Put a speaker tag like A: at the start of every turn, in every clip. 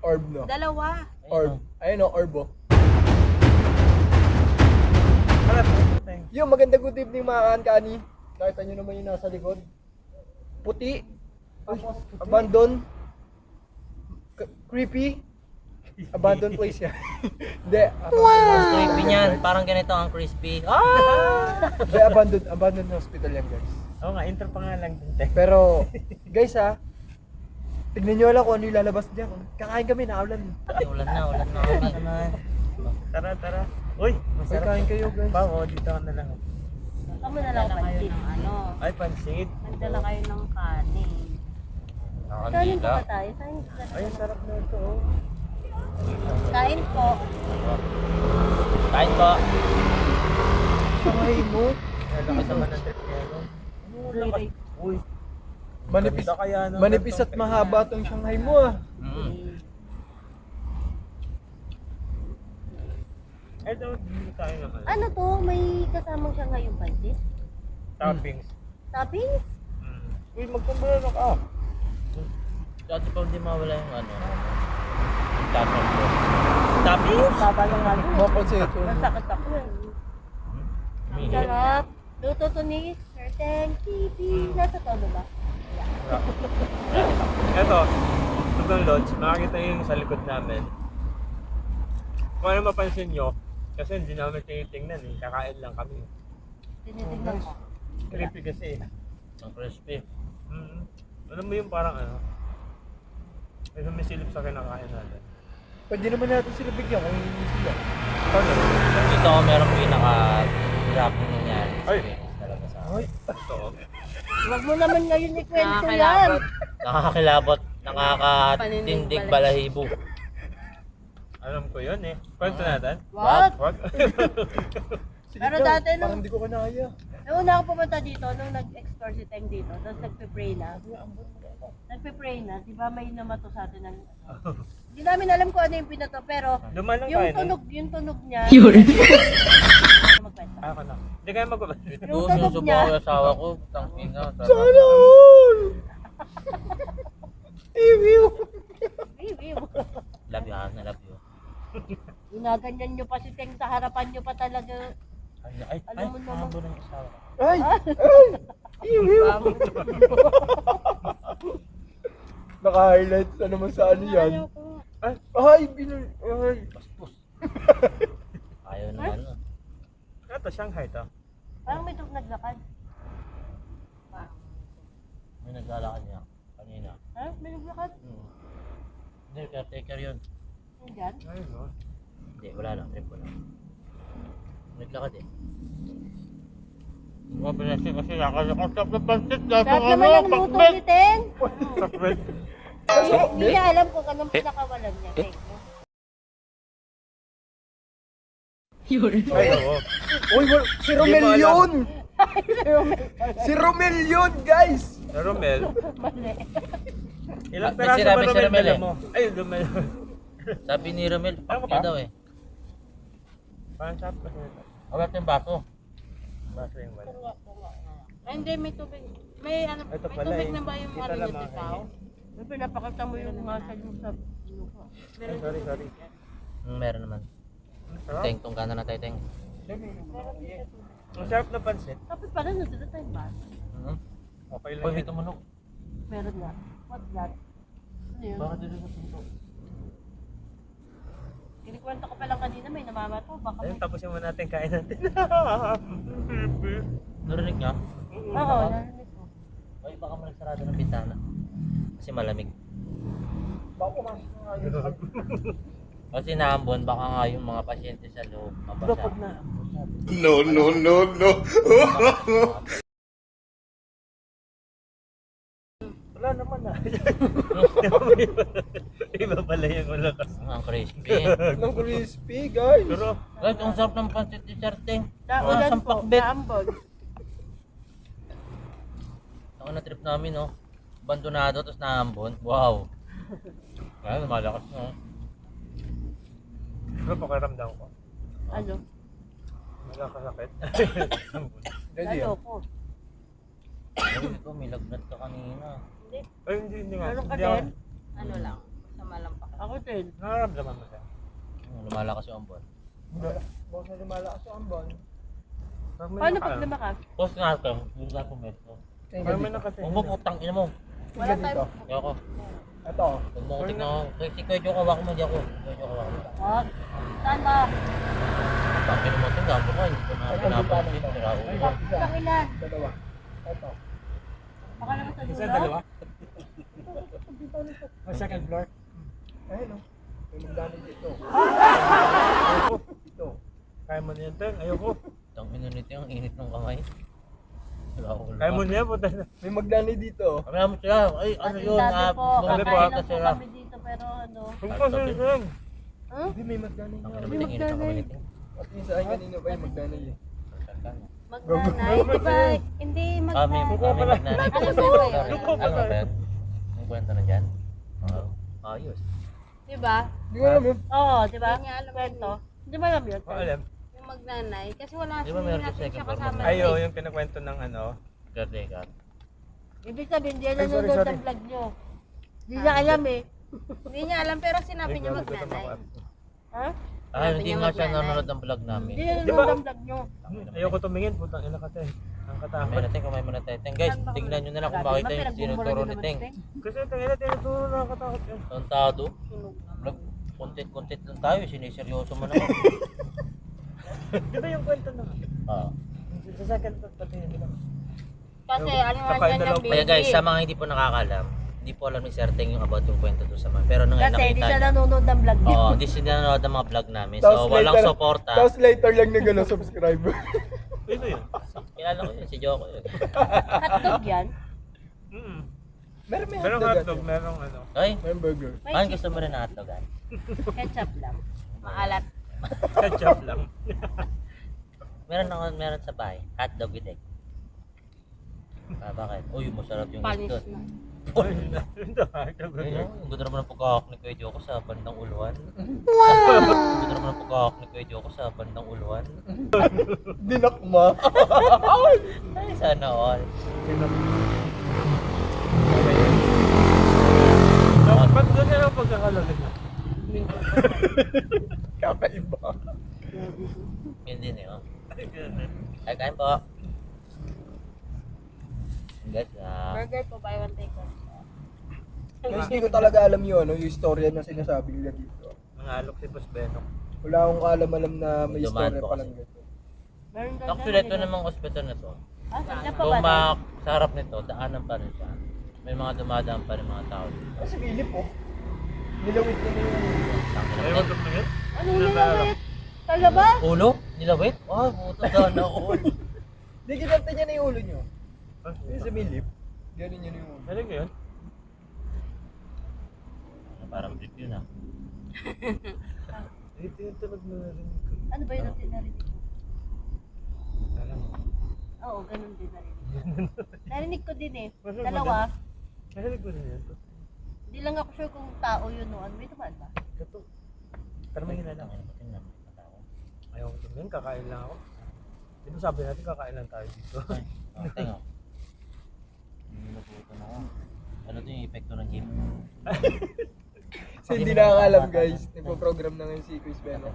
A: Orb, no?
B: Dalawa.
A: Orb. Ayun, no? Orb, oh. Yung magandang good evening mga kani. Nakita nyo naman yung nasa likod. Puti. Abandon. Creepy. Abandon place yan. Hindi.
C: Ang crispy niyan, parang ganito ang crispy.
A: Hindi, abandoned hospital yan, guys.
D: Oo nga, intro pa nga lang din.
A: Pero, guys tignan nyo lang kung ano yung lalabas dyan. Kakain kami, naulan.
C: Ulan na.
D: Tara. Uy,
A: Ay,
D: masarap.
A: kain kayo, guys.
D: Pao, dito ka na lang.
B: Kamo na lang pansit.
D: Ay, pansit.
B: Nagdala kayo ng kanin. Kanin po ba tayo?
D: Ay, ang sarap na ito, oh.
B: Kain po.
C: Kain po.
A: Sangay mo.
D: Nalakas naman ang trip niya, no? Uy,
A: Manipis,
D: ganda kaya ng
A: manipis at
D: gantong
A: mahaba tong Shanghai mo, ah.
D: Ito, hindi tayo naman.
B: Ano to? May kasamang siya ngayong pansit?
D: Toppings.
B: Toppings?
D: Uy, magpambalano ka.
C: Dati pa hindi mawala yung ano. Yung tasal ko. Tapi?
B: Baba ng ano.
A: Mapansin ito.
B: Masakit ako eh.
C: Mini.
B: Sarap. Luto to ni Sir Teng TV. Nasa todo ba?
D: Ito, Tugang Lodge, makakita yung sa likod namin. Kung ano mapansin nyo, kasi hindi namin tinitingnan eh, kakain lang kami.
B: Tinitignan ko.
D: Creepy kasi eh.
C: Ang crispy.
D: Alam mo yung parang ano, may sumisilip sa kinakain natin.
A: Pwede naman natin sila bigyan kung hindi sila.
D: Paano?
C: Dito meron pinaka-dropping nangyari.
D: Ay.
C: Talaga sa
A: Ay,
D: Ito.
B: Huwag mo naman ngayon ikwento yan.
C: nakakakilabot, nakakatindig balahibo.
D: Alam ko yun eh. Kwento natin?
B: What?
D: Wag?
A: sige
B: Pero
A: daw,
B: dati nung-
A: parang hindi ko kanaya.
B: Noong una ako pumunta dito, nung nag-explore si Teng dito, tapos nagpe-pray na. Nagpe-pray na, di ba may namato sa atin ng... Hindi namin alam kung ano yung pinato, pero
D: Duman lang
B: yung
D: kain
B: tunog niya... Magkwento.
D: Ako na. Hindi kayo mag-ubad.
B: Yung
C: Doon
B: tunog
C: yung
B: niya,
C: subo ko asawa ko. Tangina.
A: Sana all! Ew!
C: Love you.
B: ginaganyan nyo pa si Teng sa harapan nyo pa talaga.
C: Ay,
B: Alam mo naman.
C: habo ng asawa ko.
A: Ay! Ew! Naka-highlight na naman sa ano yan.
B: Ayoko.
A: Ay! Ay!
C: Paspos. Ayaw naman. No?
D: Ito, Shanghai to.
B: Parang may naglakad.
C: May naglalakad niya kanina.
B: Ha? May naglakad?
C: Hindi, caretaker yun.
B: Nandyan?
D: Ay, no.
C: Hindi, wala lang. Trip ko lang. Naglakad eh. Grabe na siya kasi nakakasap na pansit.
B: Sarap naman ang luto ni Teng.
D: Sakbet.
B: Hindi niya alam kung anong pinakawalan niya. Teng.
D: Ay, oo.
A: Uy, si Romel
D: Hindi mo
A: yun! Si Romel yun, guys!
D: Na Romel.
B: Mali.
D: Ilang
C: May
D: peraso
C: sinabi
D: ba
C: si Romel
D: dala
C: eh.
D: mo? Ay, Romel.
C: Sabi ni Romel,
D: Ano ka
C: pakya
D: pa?
C: daw eh.
D: Parang sarap kasi ito.
C: Awat yung baso.
D: Baso yung wala.
B: Ay, hindi, may tubig. May ano,
D: Ito
B: may
D: pala
B: tubig
D: eh.
B: na ba yung
D: Kita
B: ano
D: lang
B: niya
D: mga
B: tao? May pinapakita mo yung muscle mo sa lupa.
D: Ay, sorry.
C: Meron naman.
D: Sarap.
C: Teng, tungkana na tayo, Teng.
D: Ang sarap na pansit.
B: Tapos pala nandito tayong bus.
D: Okay lang
C: Uy, may
D: yan.
C: tumunog.
B: Meron nga. What's that? Ano yun?
C: Bakit dito sa pinto?
B: Kinikwento ko pa lang kanina may namamato. Baka may...
D: Ayun, tapusin mo natin kain natin.
C: Narinig niya?
B: Oo, narinig ko.
C: Uy, baka mo nagsarado ng bintana. Kasi malamig. Kasi naambon, baka nga yung mga pasyente sa loob mabasa.
E: No.
D: Wala naman na. Iba pala yung malakas.
C: Ang crispy.
A: Ng crispy, guys!
D: Pero,
C: Guys, ang sarap ng pancit ni Sir Teng.
B: Naulan po.
C: sampakbet.
B: Naambon.
C: Ako na trip namin, no? Abandonado, tapos naambon. Wow. Kaya lumalakas, no?
D: pero pakiramdam ko.
B: Ano?
D: Nakakasakit.
A: Ready, ah.
B: Ayoko.
C: Ay, ito, may lagnat ka kanina.
B: Hindi.
D: Ay, hindi nga.
B: Meron ka
D: Hindi ako-
B: din? Ano lang?
E: Sa malampakan.
B: Ako din.
D: Nararamdaman mo siya.
C: Lumalakas yung ambon.
A: Baka na lumalakas ang ambon.
B: Paano pag lumakas?
C: Post natin, yung sa pumesto.
D: Parang may nakatingin.
C: Huwag mo putang ina mo.
B: Wala
A: Tingnan
B: tayo.
A: dito.
C: Ayoko.
A: Ito.
C: Huwag mo ko tignan ko. Si Kuya Joe kawak mo, di ako. Kuya Joe kawak mo.
B: Wag. Saan ba?
C: Pangkin mo ito, gabo ko. Hindi ko na pinapansin. Sira ulo.
B: Isang ilan?
A: Dalawa. Ito.
B: Baka naman sa
D: Isa,
B: dulo.
D: dalawa? O, second floor?
A: Ayun o. May magdani dito. Ito.
D: Kaya mo niyan, Teng. Ayoko.
C: Tang ina nito yung init ng kamay. Sira ulo.
D: Kaya mo niyan, puta na.
A: May magdani dito.
C: Kami naman sila. Ay, ano yun?
B: Dati po,
D: Sabi po,
B: kakain lang po
C: sila.
B: kami dito pero ano.
D: Huwag ko sa Teng.
B: Huh?
A: Hindi, may magdani
C: Ang
A: nga.
C: ina mo, init ng kamay nito.
A: At yung sa akin kanina pa yung magdani eh.
B: Magnanay, di ba? Hindi
C: Kami,
B: magnanay.
C: magnanay.
E: Ano ba yun?
C: Ano ba yan? Yung kwento na dyan? Ayos.
B: Di ba?
A: Hindi ko alam yun.
B: Oo, di ba?
E: Hindi niya alam
B: Kwento. Di ba alam yun?
D: O, alam.
E: Yung magnanay. Kasi wala
C: Di ba meron
E: natin
C: sa second
E: siya
C: floor
E: kasama.
C: magnanay?
D: Ayo, yung kinakwento ng ano.
C: Caretaker.
B: Ibig sabihin, hindi
A: Ay, sorry,
B: nanonood
A: sorry.
B: ng vlog nyo. Hindi niya alam eh.
E: Hindi niya alam pero sinabi niya
D: Naglalagay ko
E: magnanay.
D: sa
B: Ha?
C: Ah, hindi
E: niya
C: nga siya
E: magnanay.
C: nanonood ng vlog namin.
B: Hindi niya
D: Di ba?
B: nanonood ng vlog nyo.
D: Ayoko tumingin, putang ina ka, Teng. Ang
C: Kamay
D: katakot.
C: natin, kamay mo natin. Guys, tingnan nyo na lang kung
B: Grabe
C: bakit
B: naman,
C: yung
B: pinagmumura
C: tinuturo
B: din
C: ni
B: naman
C: Teng.
B: si Teng.
D: Kasi tangina, tinuturo na katakot yan.
C: Tontado.
E: Sunog naman.
C: Vlog, content lang tayo. Siniseryoso mo naman.
D: Di ba yung kwento na?
C: Ah.
D: Sa second patingin nila.
E: Kasi ano nga
D: Kakain
E: yan
D: na
E: yung
D: lang po.
C: Kaya
E: baby.
C: guys, sa mga hindi po nakakalam, hindi po alam ni Sir Teng yung about yung kwento doon sa mga. Pero nung
B: Kasi hindi
C: nakita
B: siya
C: niya.
B: nanonood ng vlog nyo.
C: Oo, hindi siya nanonood ng mga vlog namin.
A: Tapos
C: So, walang
A: later-
C: suporta.
A: Tapos later lang na gano'n, subscriber.
D: Ito yun.
C: Kilala ko yun, si Joko yun.
B: Hotdog yan.
D: Mm.
A: Meron may
D: Merong
A: hotdog.
D: hotdog, merong ano.
C: Ay,
A: Meron burger.
B: May
C: paano
B: cheese.
C: gusto mo rin na hotdog?
B: Ketchup lang.
E: Maalat.
D: Ketchup lang.
C: Meron sa bahay. Hotdog with egg. Ah, bakit? Uy, masarap yung
E: Panis
C: hotdog.
E: na.
D: Ito, hotdog.
C: Ayun, ang ganda naman ang pagkakak ni Kuya Joko sa bandang uluan. Wow! Ang ganda naman ang pagkakak ni Kuya Joko sa bandang uluan.
A: Dinakma.
C: Ay, sana all.
D: So, ba't doon na lang pagkakalagay mo?
A: Kakaiba.
C: Yun din eh, oh. Ay, kain po. Guys,
E: Burger po, buy one take one.
A: Guys, hindi ko talaga alam yun, ano, yung istorya na sinasabi nila dito.
D: Nangalok si Boss Benok.
A: Wala akong kaalam-alam na may
C: Dumaan
A: istorya
C: po
A: pa
C: kasi.
A: lang dito.
B: Meron daw
C: actually, ito
B: dyan,
C: namang hospital na to.
B: Ah, saan pa
C: Kung
B: ba?
C: sa harap nito, daanan pa rin siya. May mga dumadaan pa rin mga tao dito.
A: Kasi Philip po. Nilawit niya na yung
D: Ayaw mo tumingin?
B: Ano nilawit? Talaga?
C: Ulo? Nilawit? Oh, puto sana all.
A: Hindi, ginanta niya na yung ulo niyo.
D: Ah,
A: Yung sa Philip, gano'n niya na yung ulo.
D: Galing yun?
C: Parang brief yun ah.
D: Ito yung tunog na narinig ko.
B: Ano ba yun ang narinig ko?
D: Alam mo.
B: Oo, ganun din narinig ko. Narinig ko din eh.
D: Mas
B: Dalawa.
D: Narinig ko rin yan.
B: Hindi lang ako sure kung tao yun noon. May tumaan ba?
D: Ito. Pero may hinala. Ayaw ko tumingin, kakain lang ako. Dito sabi natin kakain lang tayo dito.
C: Tengo. Naputo na ako. Ano to yung epekto ng gym?
A: Kasi hindi nakakalam guys. Nagpo-program na ngayon si Chris Beno.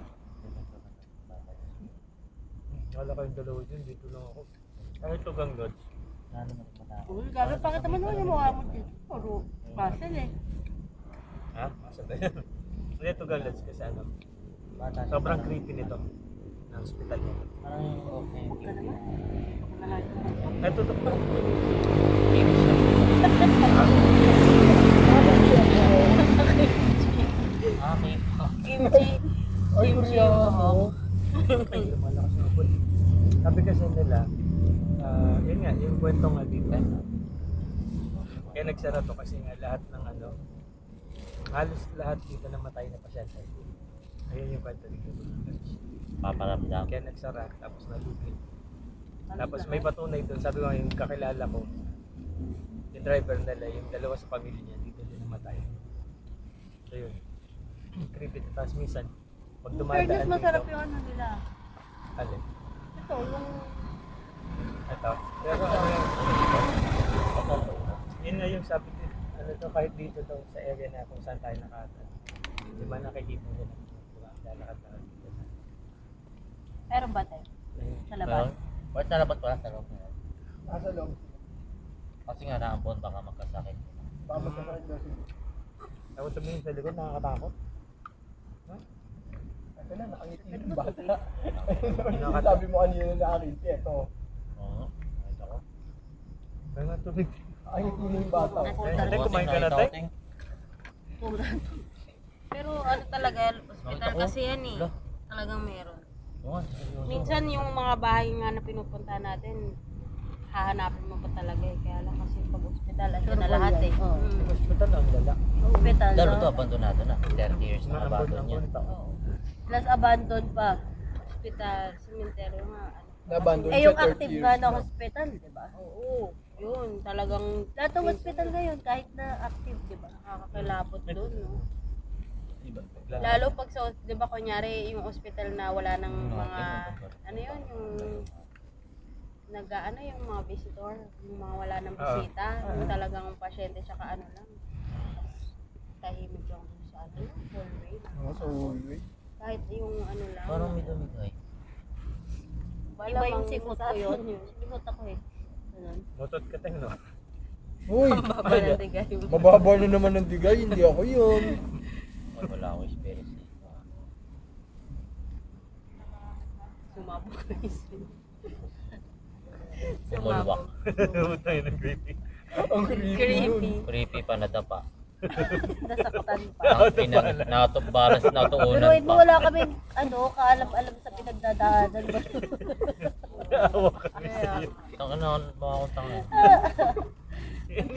D: Wala kayong dalawa dyan, dito lang ako. Kahit tugang lods.
C: Lalo mo matapos.
B: Uy, gano'n bakit naman naman yung mukha mo dito? Puro muscle eh.
D: Ha? Asa ba yan? Hindi tugang lods kasi ano.
C: Bata siya.
D: Sobrang creepy nito. Ng hospital niya.
C: Parang okay.
B: Huwag ka naman. Huwag ka naman.
D: Ito to.
C: Ah, may
B: Kimchi.
A: Ay, Koreano.
D: Ay, lumalakas na ako. Sabi kasi nila, yun nga, yung kwento nga dito. Kaya nagsara to kasi nga lahat ng ano, halos lahat dito namatay na pasyente. Ayun yung kwento dito.
C: paparamdam.
D: Kaya nagsara, tapos nalugi. Tapos may patunay doon, sabi ko yung kakilala ko, yung driver nila, yung dalawa sa pamilya niya, dito din namatay. So yun, creepy. Tapos minsan, pag
B: In
D: dumadaan
B: fairness,
D: dito,
B: masarap yung ano nila.
D: alin?
B: Ito, yung...
D: Ito. Pero ano yun nga yung sabi din, ano to, kahit dito daw sa area na kung saan tayo nakatan. Di ba nakikita nyo na? Lalakad na dito.
B: Meron ba tayo? Sa labas?
C: Meron? Bakit sa labas wala? Sa loob na.
A: Nasa loob.
C: Kasi nga naambon baka magkasakit.
A: Baka magkakaroon daw sila.
D: Ako tumingin sa likod, nakakatakot.
A: Ito na, nakangiti yung bata. Sabi mo kanina na nakangiti. Ito.
C: Oo. Kahit ako.
D: Kaya nga tubig.
A: Nakangiti na yung bata.
D: Tay, kumain ka na, tay?
E: Pero ano talaga, hospital
C: Nakita ko.
E: kasi yan eh.
C: Wala.
E: Talagang meron.
C: Oo, seryoso.
E: Minsan yung mga bahay nga na pinupunta natin, hahanapin mo pa talaga eh. Kaya lang kasi pag hospital, andyan na lahat eh.
B: Oo.
E: Mm.
D: Hospital ang lala.
B: Hospital.
C: Lalo
B: no?
C: to, abandonado na. 30 years na abandon niya.
B: Oo. Plus abandoned pa.
E: Hospital, cemetery nga. Ano.
A: Na-abandon
B: Eh
A: siya
B: yung
A: 30
B: active
A: years
B: nga na
A: na.
B: hospital, di ba?
E: Oo, yun. Talagang
B: Lahat ng hospital ngayon, kahit na active, di ba?
E: nakakakilapot doon, no?
C: Diba?
E: Lalo pag sa, di ba kunyari, yung hospital na wala ng mga, ano yun, yung nag-ano yung mga visitor, yung mga wala ng bisita, yung talagang pasyente tsaka ano lang. Tahimik lang dun sa ano, hallway.
A: Oo, sa hallway.
E: Kahit yung ano lang.
C: Parang may dumigay.
B: Iba yung
E: Malamang
B: sikot
E: sa
B: ko yun.
E: atin
B: Sikot ako eh. Ganun.
D: Motot ka tayo, no?
A: Uy!
E: Baba ng digay.
A: Mababa na naman ng digay, hindi ako yun.
C: Wala akong experience dito.
E: Sumabog na isip.
C: Bumulwak.
D: Tayo ng creepy.
A: Ang creepy
E: Creepy.
A: nun.
C: Creepy pa nadapa.
B: Nasaktan pa.
C: Out of balance, natuunan
B: Pero
C: pa.
B: wala kaming ano, kaalam-alam sa pinagdadaanan ba?
D: Naawa kami sa iyo.
C: Ang ano, mga kutang na.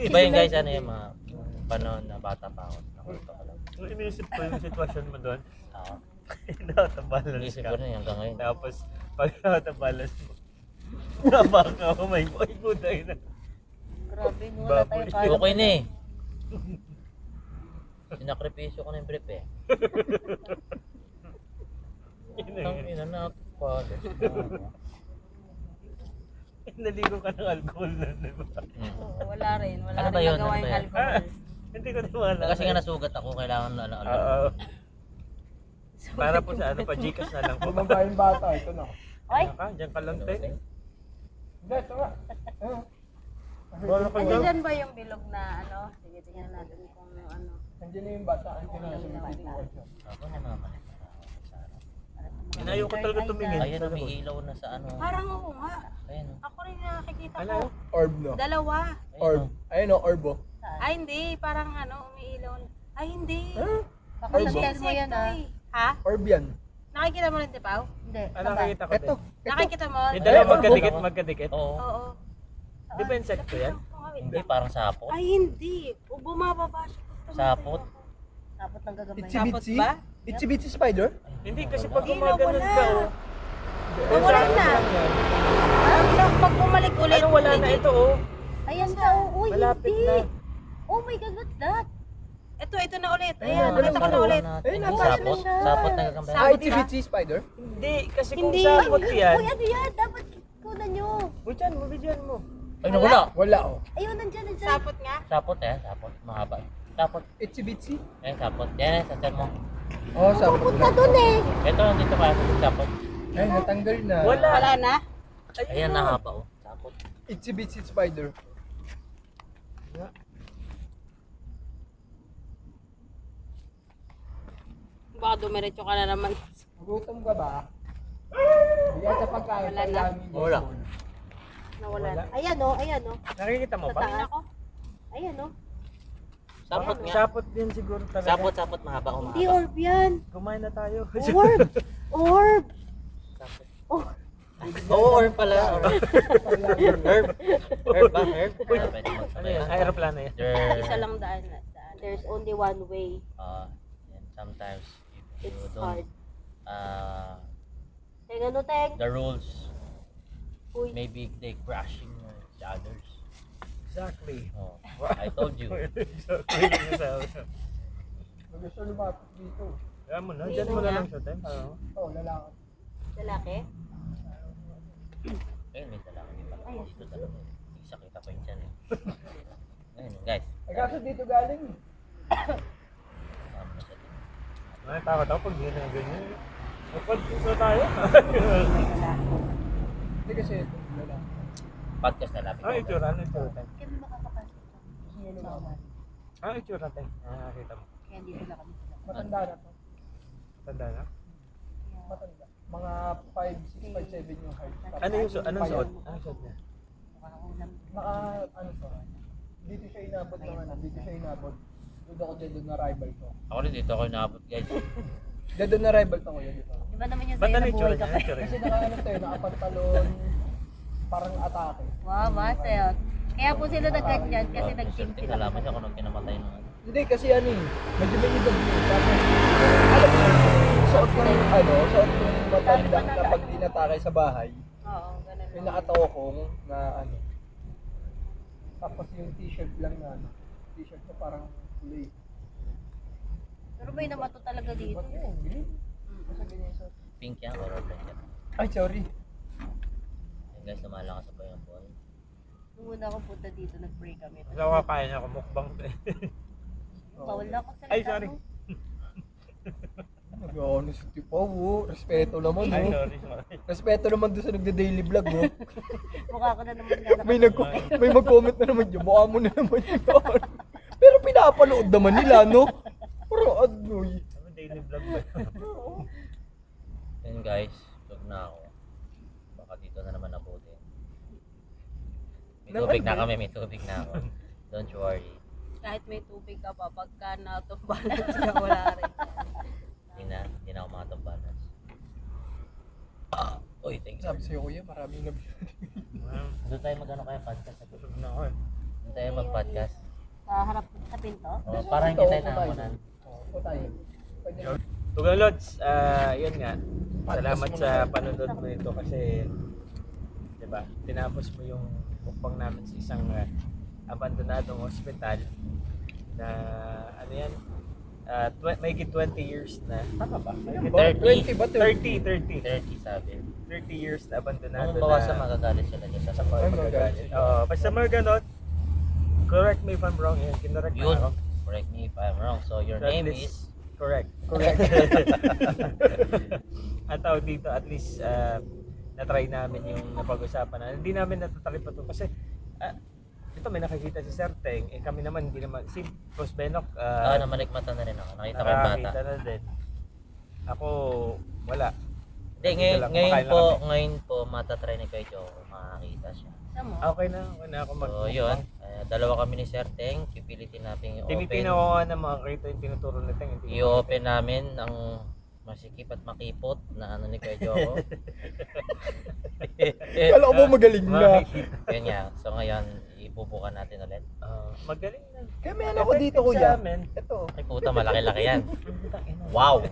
C: Iba yun guys, ano yung mga panahon na bata pa ako. Nakulito ko lang.
D: Kung iniisip ko yung sitwasyon mo doon,
C: Ako.
D: nakatabalance
C: Iisip
D: ka.
C: ko rin hanggang ngayon.
D: Tapos, pag nakatabalance mo, nabaka ka, oh my God, buday na.
B: Grabe, wala tayong kaalam.
C: Okay na eh. Sinakripisyo ko na yung brief eh. Ang ina na pa.
D: Naligo ka ng alcohol na, di ba?
E: Oo, wala rin. Wala
C: Ano
E: rin
C: ba yun?
E: nagawa
C: Ano ba
E: yung
C: yun?
E: alcohol.
D: Hindi ko na maalala.
C: Kasi nga nasugat ako, kailangan na alam.
D: Oo. Para po sa ano pa, Gcash na lang po.
A: Bumaba yung bata, ito na.
B: Ay!
D: Diyan ka, diyan ka lang, te.
A: Hindi, ito nga. Ayun.
D: Wala ka
E: Ano
D: daw.
E: dyan ba yung bilog na ano? Sige, tingnan natin kung ano.
A: Nandiyan na yung bata, nandiyan na sa may pintuan siya.
C: Ako na mga malit.
D: Inayo ko talaga tumingin.
C: Ayun, may ilaw na sa ano.
E: Parang oo nga.
C: Ayun o.
E: Ako rin nakikita
D: Ano?
E: ko.
A: Orb no?
E: Dalawa.
A: Orb. Ayun o, orb o.
E: Ay hindi, parang ano, umiilaw. Ay hindi.
A: Huh?
B: Kakasandan mo yan
E: Insekto
B: ah.
E: eh. Ha?
A: Orb yan.
E: Nakikita mo rin, di Pao?
B: Hindi,
D: Ano
B: saan ba?
D: nakikita ko, te?
A: Ito.
E: Nakikita mo?
D: Yung dalawa
A: Ay,
D: magkadikit, magkadikit.
C: Oo.
E: Oo.
D: Di ba insekto yan?
C: Hindi, parang sapot.
E: Ay hindi. O bumababa siya.
C: Sapot.
B: Dapat lang gagamay.
A: Itsy
E: Sapot
A: bitsy?
E: ba?
A: Itsy bitsy spider?
D: Hindi, kasi pag
E: Hindi,
D: gumaganon
E: nawala.
D: ka, oh.
E: Nawala na. Pag bumalik ulit.
D: Ano wala na ito, oh.
B: Ayan ka, uy,
D: Malapit
B: hindi.
D: na.
B: Oh my God, what's that?
E: Ito na ulit.
A: Ayan,
E: Ayan, nakita ko na ulit.
A: Ayun,
C: Hindi,
A: napasok
C: sapot.
B: siya.
C: Sapot na gagambay.
A: Ah, itsy bitsy spider?
D: Hindi, kasi kung
E: Hindi.
D: sapot yan.
B: Uy, ano yan? Dapat kunan nyo.
D: Bidyan mo, bidyan mo.
C: Ay, nawala.
A: Wala o.
B: Ayun, nandyan.
E: Sapot nga.
C: Sapot eh, sapot. Mahaba. Sapot.
A: Itsy bitsy?
C: Eh, sapot. Yan eh, sa chan mo.
A: Oo, sabi ko
B: Punta dun eh.
C: Ito, dito pa. Sapot.
A: Ay, natanggal na.
D: Wala.
E: Wala na.
C: Ayan, nahaba oh. Sapot.
A: Itsy bitsy spider.
E: Baka dumiretso ka na naman.
A: Gutom ka ba? Bigyan sa pagkain.
E: Wala na.
A: pagkain.
C: Wala.
E: Nawala na.
B: Ayan o, ayan o.
D: Nakikita mo
B: Sa
D: ba?
B: taas.
E: Ako?
B: Ayan o.
C: Sapot nga.
D: Sapot din siguro talaga.
C: Sapot, sapot. Mahaba oh,
B: Hindi
C: mahaba.
B: orb yan.
D: Kumain na tayo.
B: Orb. Orb.
C: Sapot.
B: Oh.
C: Oo, herb pala. Herb. Herb ba? Herb? Pwede
D: Ano
C: magsabay.
D: yan? Aeroplano yan.
E: Isa lang daan na. Daan.
B: There's only one way.
C: And sometimes, if you
B: It's
C: don't,
B: hard.
C: uh,
B: Teng, ano, Teng?
C: the rules,
B: Uy.
C: maybe they crashing the others.
D: Exactly.
C: Oh, I told you.
D: Exactly.
A: Huwag siya lumapit dito.
D: Kaya mo na, dyan mo na lang siya, Tem.
A: Oo, lalaki.
B: Lalaki?
C: Ayun, may dala. Ito talaga. Isa kita pa yun dyan eh. Ayun, guys.
A: Ay, kaso dito galing.
C: Tama siya din.
D: Takot ako pag yun ang ganyan. Kapag gusto tayo.
A: Hindi kasi ito. Wala.
C: Podcast na lapit.
D: Ano itsura? Ano itsura tayo?
B: Kami makakapasok. Bawal.
D: Ano itsura tayo? Nakakita mo.
B: Kaya dito na kami.
A: Matanda na to.
D: Tanda na?
A: Matanda. Mga 5, 6, 5, 7 yung height.
D: Ano yung suot? Anong suot? Anong suot niya?
B: Makakaulam.
A: Naka, ano to? Dito siya inabot ng ano. Dito siya inabot. Doon ako dyan, doon na rival ko.
C: Ako rin dito ako inaabot guys.
A: Doon na rival ko ngayon dito.
B: Di ba naman yung
D: Ba't
B: sa'yo
D: ano
B: na
D: itsura
B: buhay
D: niya?
B: ka
D: Ano
B: pa?
D: itsura
A: Kasi
D: niya?
A: naka ano to, nakapantalon. Parang atake.
B: Wow, Marcel. Kaya po sila nagganyan kasi nag-team
C: Tingnan
B: sila.
C: nalaman niya kung anong kinamatay ng ano.
A: Hindi kasi ano eh, medyo may edad yun. Tapos, alam mo yun, suot ng ano, suot ng matanda na pag inatake sa bahay.
E: Oo, ganun
A: May
E: lang.
A: nakatokong na ano. Tapos yung t-shirt lang na ano. T-shirt ko parang kulay.
B: Pero may namato talaga dito.
A: Ba't yun? Green? Basta ganyan yung suot.
C: Pink yan or black yan.
A: Ay, sorry.
C: Ayun guys, lumalakas pa yung buhay.
B: Nung una akong punta dito, nag-pray kami.
D: Kasi ako kakain ako mukbang.
B: Bawal na ako sa
D: Ay, sorry.
A: Nag-ano si Tipaw, oh. Respeto naman,
D: Ay,
A: oh.
D: sorry, sorry.
A: Respeto naman doon sa nagda-daily vlog, oh.
B: Mukha ko na naman nga
A: May mag-comment na naman yun. Mukha mo na naman yun. Pero pinapanood naman nila, no? Pero adoy.
D: Ano daily vlog ba?
C: Ayun guys, vlog na ako. Baka dito na naman nabuti. May tubig na kami, may tubig na ako. Don't worry.
E: Kahit may tubig ka pa, pagka na-balance ka, wala rin.
C: Hindi na ako makatambalas. Uy, thank you.
A: Sabi sa'yo, kuya, maraming nabi.
C: Doon tayo mag-ano kaya podcast.
D: Busog na ako eh.
C: Doon tayo mag-podcast.
B: Sa harap sa pinto.
C: Oh, para hindi tayo nakakunan.
A: O tayo. Pwede.
D: Tuga Lods, yun nga. Salamat sa panonood mo ito kasi, di ba, tinapos mo yung mukbang namin sa isang abandonadong hospital na, ano yan, may 20 years na. Tama ba? May
C: 30.
A: 20 ba?
D: 30
C: 30 sabi.
D: 30 years na abandonado
C: Kung bawasan, magagalit sila dyan sa
D: sa pagkagalit. Basta mga ganon, correct me if I'm wrong yan. Kinorek na
C: Yun.
D: ako.
C: Correct me if I'm wrong. So your
D: At
C: name
D: least,
C: is...
D: correct.
A: Correct.
D: At tawag dito, at least na-try namin yung napag-usapan na. Hindi namin natatakip pa ito kasi ito may nakikita si Sir Teng, kami naman hindi naman, si Boss Benok,
C: namalikmata na rin ako. Nakita ko yung bata.
D: nakakita na din. Ako, wala.
C: Hindi, ngayon po, matatry ni Kuya Joe kung makakita siya.
B: Tama.
D: Okay na ako mag-
C: So yun, dalawa kami ni Sir Teng. Pipilitin natin
D: Tinitingnan ko nga na mga krito yung tinuturo ni Teng.
C: i-open namin ang masikip at makipot na ano ni Kuya Joe.
A: Kala ko ba magaling na?
C: Yun nga. So ngayon, ibubukan natin ulit.
D: Magaling na.
A: Kaya may ano ko dito,
D: Sa
A: kuya.
D: amin.
A: Ito.
C: Ay puta, malaki-laki yan. Wow!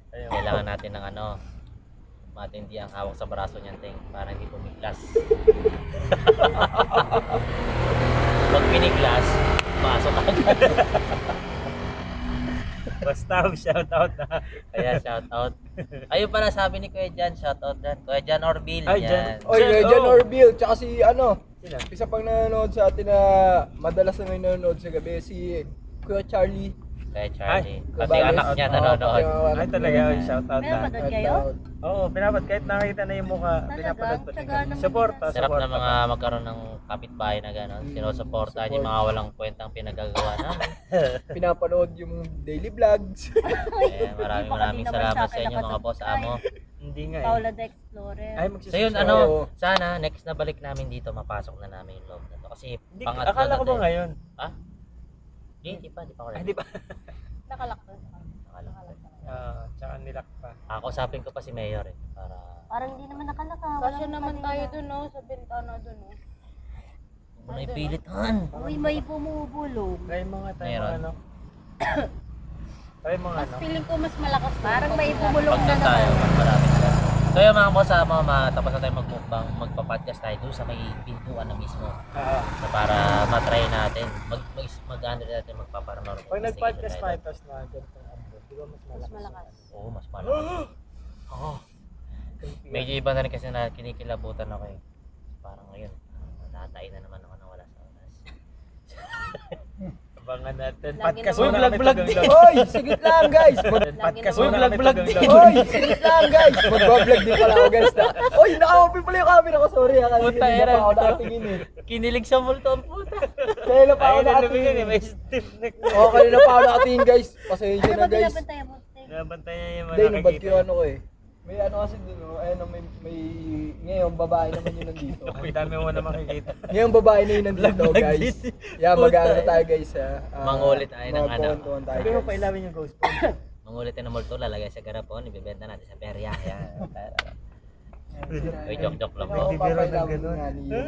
D: Ayun.
C: Kailangan natin ng ano, matindi ang hawak sa braso niyan, Teng, para hindi pumiglas. Pag piniglas, pasok agad.
D: Basta shoutout na.
C: Kaya shoutout. Ayun pala sabi ni Kuya Jan, shoutout yan. Kuya Jan Orville.
D: Ay,
C: yan.
D: Jan.
A: Oy, Jan
D: Oh.
A: Orville, tsaka si ano,
D: Sino?
A: isa pang nanonood sa atin na madalas na ngayon nanonood sa gabi, si Kuya Charlie.
C: Kaya Charlie.
A: Ay,
C: Pati
A: Cabales.
C: anak niya nanonood.
D: Ay talaga, shoutout
B: Meron ba
D: na.
B: doon kayo?
D: Oo, pinapad kahit nakita na yung mukha,
B: Talaga?
D: pinapanood pa din
B: Tsaga
D: kami.
B: naman
D: Suporta,
C: Sarap na
D: suporta
C: mga
D: pa.
C: magkaroon ng kapitbahay na gano'n. Sinusuportahan yung mga walang kwentang pinagagawa namin.
A: Pinapanood yung daily vlogs.
C: Kaya maraming salamat sa inyo mga boss amo.
D: Hindi nga
B: Paula
D: eh.
B: the Explorer.
D: Ay,
C: So yun,
A: Oo.
C: ano, sana next na balik namin dito, mapasok na namin yung loob na to. Kasi
D: Hindi,
C: pangatlo
D: akala ko ba
C: na
D: ngayon?
C: Ha? Hindi pa ako
D: Ay,
C: ready.
D: di ba?
E: Nakalak doon.
C: Nakalak.
D: Tsaka nilak pa.
C: Kausapin ko pa si Mayor eh, para
B: Parang hindi naman nakalaka.
E: Kasi naman tayo doon, no? Sa bintana doon, no?
C: muna ipilitan.
B: Uy, may bumubulong.
D: Try mga tayo
C: Meron.
D: mga ano. Try mga
E: Mas
D: ano.
E: feeling ko mas malakas.
B: Parang may bumulong
C: Pag
B: na
C: doon tayo,
B: naman.
C: mas marami sila. So yun mga boss, tapos na tayo magmukbang, magpa-podcast tayo doon sa may pintuan na mismo. So para matry natin, mag-ano natin, magpaparamaro.
D: Pag nag-podcast tayo, tapos na ganitong upload, di ba mas
E: Mas
D: malakas?
E: malakas.
C: Oo, mas malakas. Oo. Medyo iba na rin kasi na kinikilabutan ako eh. Parang ngayon, natain na naman ako na wala
D: Abangan natin.
E: Lagi
D: Podcast
E: naman-
D: muna kami
C: vlog
D: tagang
C: din.
D: loob.
A: Hoy, sigit lang guys.
D: Podcast
E: Uy,
D: muna kami
C: vlog
D: tagang
C: din.
D: loob.
A: Hoy, sigit lang guys. Magbablog din pala ako guys na. Hoy, naka-open pala yung camera ko. Sorry ha. Kasi
C: Puta,
A: hindi na
C: Aaron,
A: pa ako
C: ito.
A: nakatingin eh.
C: Kinilig sa multo ang puta.
A: Kaya na pa ako
D: Ay, nalabi
A: nakatingin
D: yan eh. May
A: eh.
D: stiff neck.
A: Oo, kaya na pa ako nakatingin guys. Pasensya
B: Ano
A: na
B: ba
A: guys.
B: binabantayan mo?
D: Nabantayan niya yung mga
A: Hindi, nabad ko
D: nakikita.
A: yung ano ko eh. May ano kasi dun, oh. Ayun, oh, may ngayon babae naman yun nandito.
D: Ang dami mo na makikita.
A: Ngayon babae na yun nandito guys. Yeah, mag-ano tayo guys ha.
C: Mangulit tayo ng ano.
A: Mga tayo
D: Sabi mo
A: guys.
D: pa ilamin yung ghost phone.
C: Mangulit na multo, lalagay sa garapon, ibebenta natin sa perya. Yan. Uy, joke lang
A: Ikaw,
C: bro.
A: papailawin ni Nani yun.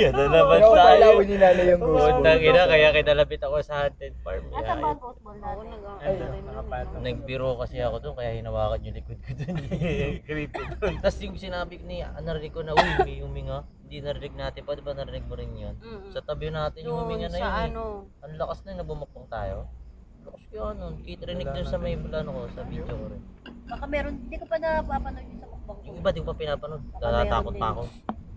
C: Ano naman
A: Ikaw,
C: tayo?
A: papailawin ni Nani yung ghost
C: Puntang
A: ball.
C: ina, kaya kinalapit ako sa haunted farm.
B: Asan ba
C: Yan.
B: ang ghost ball
E: Oo,
B: natin?
E: nag-ano.
C: Nagbiro kasi ako doon, kaya hinawakan yung likod ko doon.
D: Creepy.
C: Tapos yung sinabi ko ni, narinig ko na, uy, may huminga. Hindi narinig natin pa, di ba narinig mo rin yun? Sa tabi natin yung huminga
E: Doon
C: na yun
E: sa
C: eh.
E: ano.
C: Ang lakas na yun, nabumukpong tayo. Lakas kaya nun, rinig dun sa may plano ko, sa video ko rin.
B: Baka meron, hindi ko pa napapanood yung sa mukbang ko.
C: Yung iba di ko pa pinapanood,
B: Baka
C: natatakot
B: meron
C: pa
B: din.
C: ako.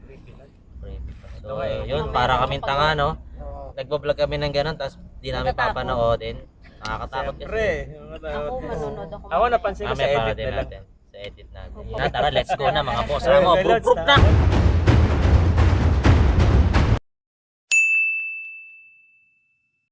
D: Creepy lang.
C: Creepy pa. So,
D: Ito eh.
C: yun, para kaming tanga, no?
A: Oo.
C: Nagbablog kami ng ganun, tapos di namin
B: Natatakot.
C: papanoodin. Nakakatakot
D: Siyempre.
C: kasi.
E: Ako, manonood ako.
D: Ako napansin ko sa
C: Mamaya
D: edit
C: para din
D: na lang.
C: natin. Sa edit natin. Yun na, tara, let's go na mga boss.
D: Ayun,
C: Amo,
D: may
C: proof
D: loads
C: na!